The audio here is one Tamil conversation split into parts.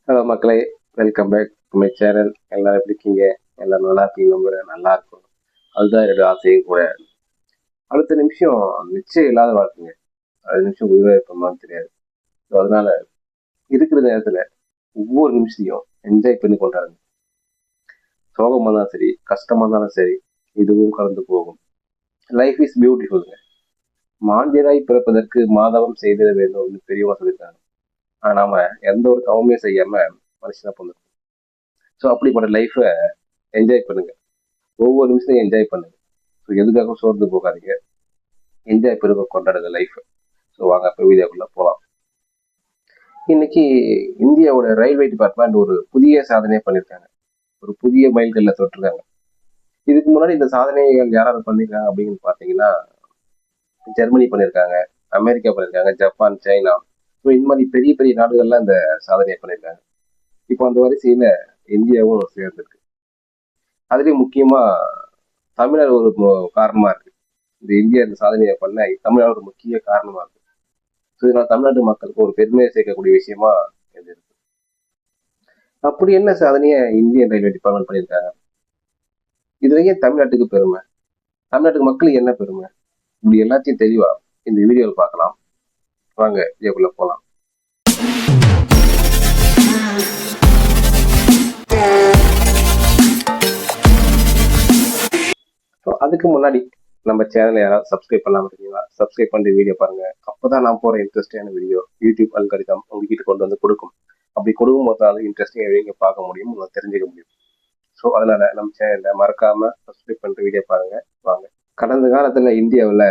ஹலோ மக்களே, welcome back to my channel. எல்லாரும் எப்படி இருக்கீங்க? எல்லாரும் நல்லா இருக்கீங்க நம்புறேன். நல்லா இருக்கும். அதுதான் என்னோட ஆசையும் கூட. அடுத்த நிமிஷம் நிச்சயம் இல்லாத வாழ்க்கைங்க. அடுத்த நிமிஷம் உயிரை இருப்போமான்னு தெரியாது. ஸோ அதனால இருக்கிற நேரத்துல ஒவ்வொரு நிமிஷத்தையும் என்ஜாய் பண்ணி கொண்டாடுங்க. சோகமா இருந்தாலும் சரி, கஷ்டமா இருந்தாலும் சரி, இதுவும் கடந்து போகும். Life is பியூட்டிஃபுல்ங்க. மாண்டியராய் பிறப்பதற்கு மாதவம் செய்திட வேண்டும் பெரியவங்க சொல்லியிருக்காங்க. ஆனா நாம எந்த ஒரு தவமே செய்யாம மனுஷனா பிறந்திருக்கோம். ஸோ அப்படிப்பட்ட லைஃப்பை என்ஜாய் பண்ணுங்க. ஒவ்வொரு நிமிஷத்தையும் என்ஜாய் பண்ணுங்க. ஸோ எதுக்காக சோர்ந்து போகாதீங்க. என்ஜாய் பண்ணுங்க, கொண்டாடுங்க லைஃப். ஸோ வாங்க இப்போ வீடியோக்குள்ள போகலாம். இன்னைக்கு இந்தியாவோட ரயில்வே டிபார்ட்மெண்ட் ஒரு புதிய சாதனையை பண்ணியிருக்காங்க. ஒரு புதிய மைல்கல்ல தொட்டிருக்காங்க. இதுக்கு முன்னாடி இந்த சாதனைகள் யாராவது பண்ணியிருக்காங்க அப்படின்னு பார்த்தீங்கன்னா, ஜெர்மனி பண்ணியிருக்காங்க, அமெரிக்கா பண்ணியிருக்காங்க, ஜப்பான், சைனா. ஸோ இந்த மாதிரி பெரிய பெரிய நாடுகள்லாம் இந்த சாதனையை பண்ணியிருக்காங்க. இப்போ அந்த வரிசையில இந்தியாவும் சேர்ந்திருக்கு. அதுலேயும் முக்கியமா தமிழர் ஒரு காரணமா இருக்கு. இந்த இந்தியா இந்த சாதனையை பண்ண தமிழ்நாடு ஒரு முக்கிய காரணமா இருக்கு. ஸோ இதனால தமிழ்நாட்டு மக்களுக்கு ஒரு பெருமையை சேர்க்கக்கூடிய விஷயமா இது இருக்கு. அப்படி என்ன சாதனையை இந்தியன் ரயில்வே டிபார்ட்மெண்ட் பண்ணியிருக்காங்க? இதுலயே தமிழ்நாட்டுக்கு பெருமை, தமிழ்நாட்டுக்கு மக்களுக்கு என்ன பெருமை, இப்படி எல்லாத்தையும் தெளிவா இந்த வீடியோவில் பார்க்கலாம். வாங்க வீடியோக்குள்ள போகலாம். அதுக்கு முன்னாடி நம்ம சேனலை யாராவது சப்ஸ்கிரைப் பண்ணாம இருக்கீங்களா? சப்ஸ்கிரைப் பண்ணி வீடியோ பாருங்க. அப்பதான் நான் போற இன்ட்ரெஸ்டான வீடியோ யூடியூப் அல்காரிதம் உங்ககிட்ட கொண்டு வந்து கொடுக்கும். அப்படி கொடுக்கும் போது அது இன்ட்ரெஸ்டிங் நீங்க பார்க்க முடியும், உங்களுக்கு தெரிஞ்சுக்க முடியும். ஸோ அதனால நம்ம சேனலை மறக்காம சப்ஸ்கிரைப் பண்ணிட்டு வீடியோ பாருங்க. வாங்க. கடந்த காலத்துல இந்தியாவில்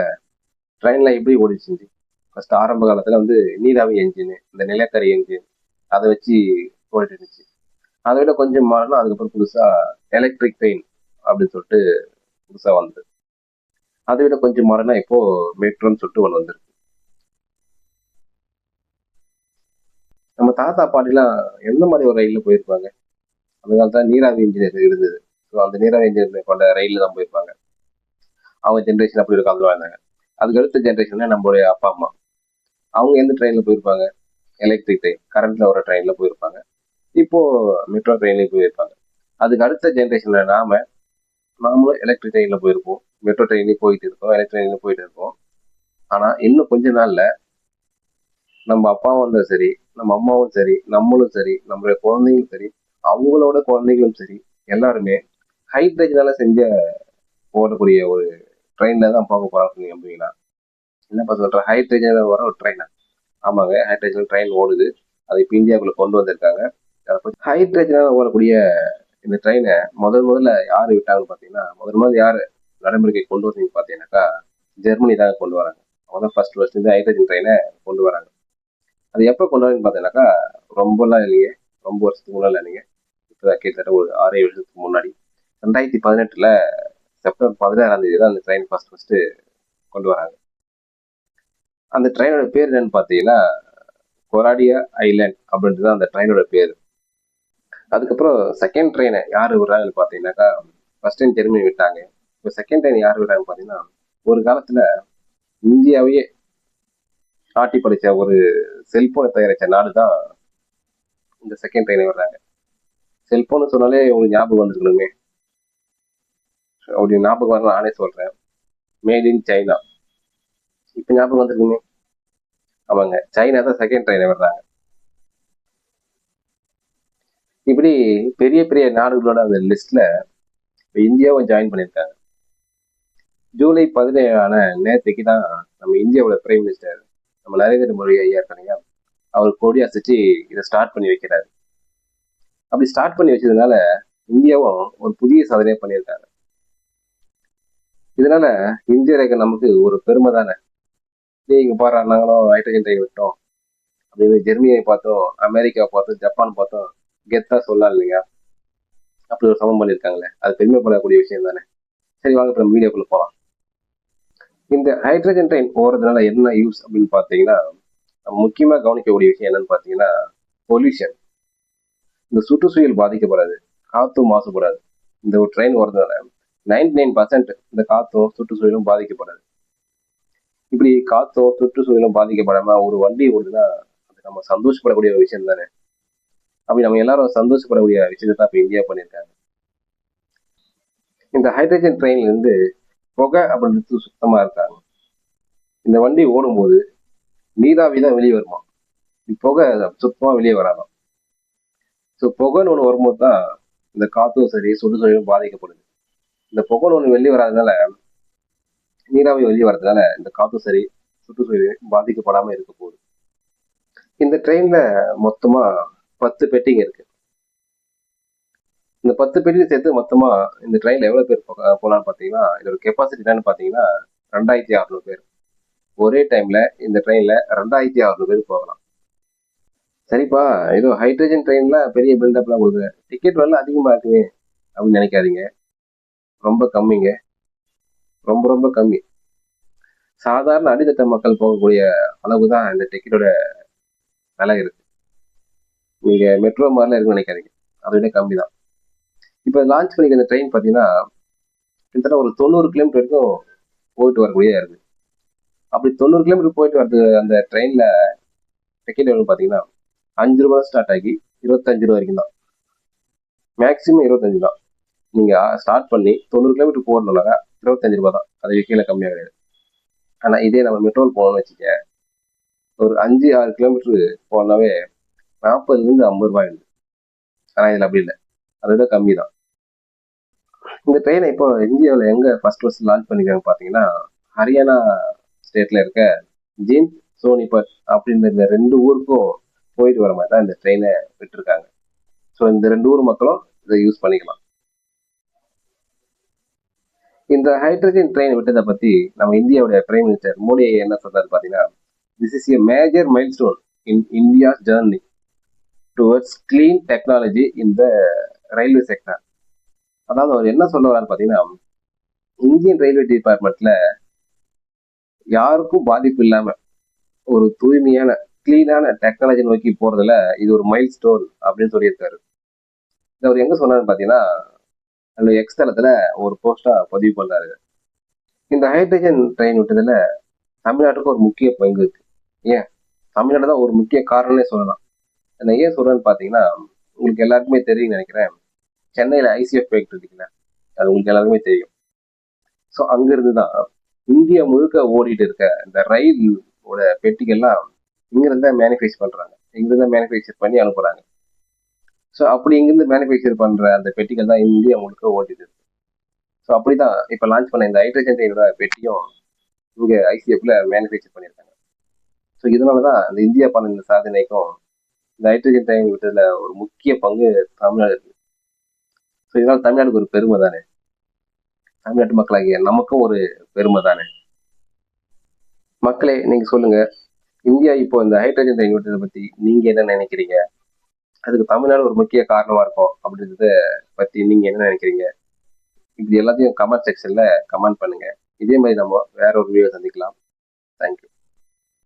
ட்ரெயின்ல எப்படி ஓடிச்சு? ஃபர்ஸ்ட் ஆரம்ப காலத்துல நீராவி என்ஜின், இந்த நிலக்கரி என்ஜின், அதை வச்சு ஓடிட்டு இருந்துச்சு. அதை விட கொஞ்சம் மாறணும். அதுக்கப்புறம் புதுசா எலக்ட்ரிக் ட்ரெயின் அப்படின்னு சொல்லிட்டு புதுசா வந்தது. அதை விட கொஞ்சம் மாறினா இப்போ மெட்ரோன்னு சொல்லிட்டு ஒன்று வந்திருக்கு. நம்ம தாத்தா பாட்டிலாம் எந்த மாதிரி ஒரு ரயில்ல போயிருப்பாங்க? அந்த காலத்துல நீராவி இன்ஜினியர் இருந்தது. ஸோ அந்த நீராவி இன்ஜினியர் கொண்ட ரயில்ல தான் போயிருப்பாங்க. அவங்க ஜென்ரேஷன் அப்படி ஒரு காலத்துல வாழ்ந்தாங்க. அதுக்கு அடுத்த ஜென்ரேஷன் நம்மளுடைய அப்பா அம்மா, அவங்க எந்த ட்ரெயின்ல போயிருப்பாங்க? எலக்ட்ரிக் ட்ரெயின், கரண்ட்ல வர ட்ரெயின்ல போயிருப்பாங்க. இப்போ மெட்ரோ ட்ரெயின்லயும் போயிருப்பாங்க. அதுக்கு அடுத்த ஜென்ரேஷன்ல நாமளும் எலக்ட்ரிக் ட்ரெயின்ல போயிருப்போம், மெட்ரோ ட்ரெயின்லயும் போயிட்டு இருக்கோம், எலக்ட்ரிக் ட்ரெயின்லயும் போயிட்டு இருக்கோம். ஆனா இன்னும் கொஞ்ச நாள்ல நம்ம அப்பாவும் சரி, நம்ம அம்மாவும் சரி, நம்மளும் சரி, நம்மளுடைய குழந்தைங்களும் சரி, அவங்களோட குழந்தைகளும் சரி, எல்லாருமே ஹைட்ரஜனால செஞ்ச ஓடக்கூடிய ஒரு ட்ரெயின்ல தான் போக போறாங்க அப்படிங்களா? என்னப்பா சொல்ற, ஹைட்ரஜன் வர ஒரு ட்ரெயினா? ஆமாங்க, ஹைட்ரஜன் ட்ரெயின் ஓடுது. அது இப்போ இந்தியாவுக்குள்ள கொண்டு வந்திருக்காங்க. ஹைட்ரஜனால ஓடக்கூடிய இந்த ட்ரெயினை முதல்ல யாரு விட்டாங்கன்னு பாத்தீங்கன்னா, முதல்ல யாரு நடைமுறைக்கு கொண்டு வந்தீங்கன்னு பாத்தீங்கன்னாக்கா, ஜெர்மனி தாங்க கொண்டு வராங்க. அவங்க தான் ஃபர்ஸ்ட் இந்த ஹைட்ரஜன் ட்ரெயினை கொண்டு வராங்க. அது எப்போ கொண்டு வரேன்னு பார்த்தீங்கன்னாக்கா, ரொம்பலாம் இல்லைங்க, ரொம்ப வருஷத்துக்கு முன்னாடி இல்லைங்க, இப்போ கிட்டத்தட்ட ஒரு 6-7 வருஷத்துக்கு முன்னாடி 2018 செப்டம்பர் 16 தான் அந்த ட்ரெயின் ஃபர்ஸ்ட் கொண்டு வராங்க. அந்த ட்ரெயினோட பேர் என்னன்னு பார்த்தீங்கன்னா, கொராடியா ஐலாண்ட் அப்படின்றது தான் அந்த ட்ரெயினோட பேர். அதுக்கப்புறம் செகண்ட் ட்ரெயினை யார் விடுறாங்கன்னு பார்த்தீங்கன்னாக்கா, ஃபர்ஸ்ட் ட்ரெயின் ஜெர்மனி விட்டாங்க. இப்போ செகண்ட் ட்ரெயின் யார் விடுறாங்கன்னு பார்த்தீங்கன்னா, ஒரு காலத்தில் இந்தியாவையே ஆட்டி படிச்ச ஒரு செல்போனை தயாரிச்ச நாடு தான் இந்த செகண்ட் ட்ரெயினை விடுறாங்க. செல்போன் சொன்னாலே உங்களுக்கு ஞாபகம் வந்துருக்கணுமே. அப்படி ஞாபகம் வர நானே சொல்றேன், மேட் இன் சைனா. இப்ப ஞாபகம் வந்துருக்குமே. ஆமாங்க, சைனா தான் செகண்ட் ட்ரெயினை விடுறாங்க. இப்படி பெரிய பெரிய நாடுகளோட அந்த லிஸ்ட்ல இந்தியாவும் ஜாயின் பண்ணியிருக்காங்க. ஜூலை 17 நேற்றுக்கு தான் நம்ம இந்தியாவோட பிரைம் மினிஸ்டர் நம்ம நரேந்திர மோடி ஐயா இருக்காங்க, அவர் கொடி அசைச்சு இதை ஸ்டார்ட் பண்ணி வைக்கிறாரு. அப்படி ஸ்டார்ட் பண்ணி வச்சதுனால இந்தியாவும் ஒரு புதிய சாதனையை பண்ணியிருக்காங்க. இதனால இந்திய நமக்கு ஒரு பெருமை தானே. இங்க பாரு, நாங்களும் ஹைட்ரஜன் ட்ரெயின் விட்டோம் அப்படின்னு ஜெர்மனியை பார்த்தோம், அமெரிக்காவை பார்த்தோம், ஜப்பான் பார்த்தோம், கெத்தா சொல்லலாம் இல்லையா? அப்படி ஒரு சமம் பண்ணியிருக்காங்களே, அது பெருமைப்படக்கூடிய விஷயம் தானே. சரி வாங்க இப்போ நம்ம வீடியோக்குள்ள போகலாம். இந்த ஹைட்ரஜன் ட்ரெயின் போறதுனால என்ன யூஸ் அப்படின்னு பார்த்தீங்கன்னா, முக்கியமா கவனிக்கக்கூடிய விஷயம் என்னன்னு பார்த்தீங்கன்னா, பொல்யூஷன். இந்த சுற்றுச்சூழல் பாதிக்கப்படாது, காத்தும் மாசுபடாது. இந்த ஒரு ட்ரெயின் ஓடுறதுனால 99% இந்த காத்தும் சுற்றுச்சூழலும் பாதிக்கப்படாது. இப்படி காத்தும் சுற்றுச்சூழலும் பாதிக்கப்படாம ஒரு வண்டி ஓடுதுன்னா அது நம்ம சந்தோஷப்படக்கூடிய ஒரு விஷயம் தானே. அப்படி நம்ம எல்லாரும் சந்தோஷப்படக்கூடிய விஷயத்தை தான் இப்போ இந்தியா பண்ணியிருக்காங்க. இந்த ஹைட்ரஜன் ட்ரெயின்ல இருந்து புகை அப்படின்றது சுத்தமா இருக்காங்க. இந்த வண்டி ஓடும்போது நீராவி தான் வெளியே வருமா, புகை சுத்தமா வெளியே வராதான். ஸோ புகைன்னு ஒன்று வரும்போது தான் இந்த காத்தும் சரி சுற்றுச்சூழலும் பாதிக்கப்படுது. இந்த புகைன்னு ஒன்று வெளியே வராதனால, நீராவி வெளியே வர்றதுனால இந்த காத்தும் சரி சுற்றுச்சூழல் பாதிக்கப்படாம இருக்க போகுது. இந்த ட்ரெயின்ல மொத்தமா 10 பெட்டிங்க இருக்கு. இந்த 10 பெட்டியும் சேர்த்து மொத்தமா இந்த ட்ரெயின்ல எவ்வளவு பேர் போலான்னு பாத்தீங்கன்னா, இதோட கெப்பாசிட்டி என்னன்னு பாத்தீங்கன்னா 2600 பேர். ஒரே டைம்ல இந்த ட்ரெயின்ல 2600 பேர் போகலாம். சரிப்பா, ஏதோ ஹைட்ரஜன் ட்ரெயின்ல பெரிய பில்டப்லாம் கொடுக்குற, டிக்கெட் விலை அதிகமா இருக்குமே அப்படின்னு நினைக்காதீங்க. ரொம்ப கம்மிங்க, ரொம்ப ரொம்ப கம்மி. சாதாரண அடித்தட்ட மக்கள் போகக்கூடிய அளவு தான் இந்த டிக்கெட்டோட விலை இருக்கு. நீங்க மெட்ரோ மாதிரிலாம் இருக்குன்னு நினைக்காதீங்க, அதை விட கம்மி தான். இப்போ லான்ச் பண்ணிக்கிற இந்த ட்ரெயின் பார்த்தீங்கன்னா கிட்டத்தட்ட ஒரு 90 கிலோமீட்டர் வரைக்கும் போயிட்டு வரக்கூடிய இருக்கு. அப்படி 90 கிலோமீட்டர் போயிட்டு வரது அந்த ட்ரெயின்ல டிக்கெட் எவ்வளவு பார்த்தீங்கன்னா 5 ரூபாய் ஸ்டார்ட் ஆகி 25 ரூபா வரைக்கும் தான். மேக்சிமம் 25 தான். நீங்க ஸ்டார்ட் பண்ணி 90 கிலோமீட்டர் போடணும்னாக்கா 25 ரூபாய் தான், அது கீழே கம்மியாக கிடையாது. ஆனா இதே நம்ம மெட்ரோல் போகணும்னு வச்சுக்க, ஒரு 5-6 கிலோமீட்டர் போனாவே 40 50 ரூபாய் ஆயிடுது. ஆனா இதுல அப்படி இல்லை, அதை விட கம்மி தான். இந்த ட்ரெயினை இப்போ இந்தியாவில் எங்க ஃபர்ஸ்ட் லான்ச் பண்ணிருக்காங்க பாத்தீங்கன்னா, ஹரியானா ஸ்டேட்ல இருக்க ஜிந்த் சோனிபட் அப்படின்ற இந்த 2 ஊருக்கும் போயிட்டு வர மாதிரி தான் இந்த ட்ரெயினை விட்டுருக்காங்க. ஸோ இந்த 2 ஊர் மக்களும் இதை யூஸ் பண்ணிக்கலாம். இந்த ஹைட்ரஜன் ட்ரெயின் விட்டதை பத்தி நம்ம இந்தியாவுடைய பிரைம் மினிஸ்டர் மோடி என்ன சொல்றாரு பாத்தீங்கன்னா, this is a major milestone in India journey towards clean technology in the railway sector. அதாவது அவர் என்ன சொல்ல வர்றாரு பாத்தீங்கன்னா, இந்தியன் ரயில்வே டிபார்ட்மெண்ட்ல யாருக்கும் பாதிப்பு இல்லாம ஒரு தூய்மையான கிளீனான டெக்னாலஜி நோக்கி போறதுல இது ஒரு மைல் ஸ்டோன் அப்படின்னு சொல்லியிருக்காரு. அவர் எங்க சொன்னாருன்னு பாத்தீங்கன்னா, அந்த எக்ஸ் தளத்துல ஒரு போஸ்டா பதிவு பண்ணாரு. இந்த ஹைட்ரஜன் ட்ரெயின் விட்டதுல தமிழ்நாட்டுக்கு ஒரு முக்கிய பங்கு இருக்கு. ஏன் தமிழ்நாடு தான் ஒரு முக்கிய காரணம்னே சொல்லலாம். நான் ஏன் சொல்றேன்னு பாத்தீங்கன்னா, உங்களுக்கு எல்லாருக்குமே தெரியும் நினைக்கிறேன், சென்னையில ஐசிஎஃப் ஃபேக்டரி இருக்குல்ல, அது உங்களுக்கு எல்லாருக்குமே தெரியும். ஸோ அங்கிருந்து தான் இந்தியா முழுக்க ஓடிட்டு இருக்க இந்த ரயிலோட பெட்டிகள்லாம் இங்கிருந்து மேனுஃபேக்சர் பண்றாங்க, இங்கிருந்து மேனுஃபேக்சர் பண்ணி அனுப்புறாங்க. ஸோ அப்படி இங்கிருந்து மேனுஃபேக்சர் பண்ற அந்த பெட்டிகள் தான் இந்தியா முழுக்க ஓடிட்டு இருக்கு. ஸோ அப்படிதான் இப்போ லான்ச் பண்ண இந்த ஹைட்ரஜன் ட்ரெயினோட பெட்டியும் இங்க ஐசிஎஃப்ல மேனுஃபேக்சர் பண்ணியிருக்காங்க. ஸோ இதனாலதான் இந்த இந்தியா பண்ண இந்த சாதனைக்கும் இந்த ஹைட்ரஜன் ட்ரெயின் விட்டதுல ஒரு முக்கிய பங்கு தமிழ்நாடு இருக்கு. ஸோ இதனால தமிழ்நாடுக்கு ஒரு பெருமை தானே, தமிழ்நாட்டு மக்களாகிய நமக்கும் ஒரு பெருமை தானே. மக்களே நீங்க சொல்லுங்க, இந்தியா இப்போ இந்த ஹைட்ரஜன் ட்ரெயின் விட்டதை பத்தி நீங்க என்ன நினைக்கிறீங்க? அதுக்கு தமிழ்நாடு ஒரு முக்கிய காரணமா இருக்கும் அப்படின்றத பத்தி நீங்க என்ன நினைக்கிறீங்க? இப்படி எல்லாத்தையும் கமெண்ட் செக்ஷன்ல கமெண்ட் பண்ணுங்க. இதே மாதிரி நம்ம வேற ஒரு வீடியோ சந்திக்கலாம். தேங்க்யூ.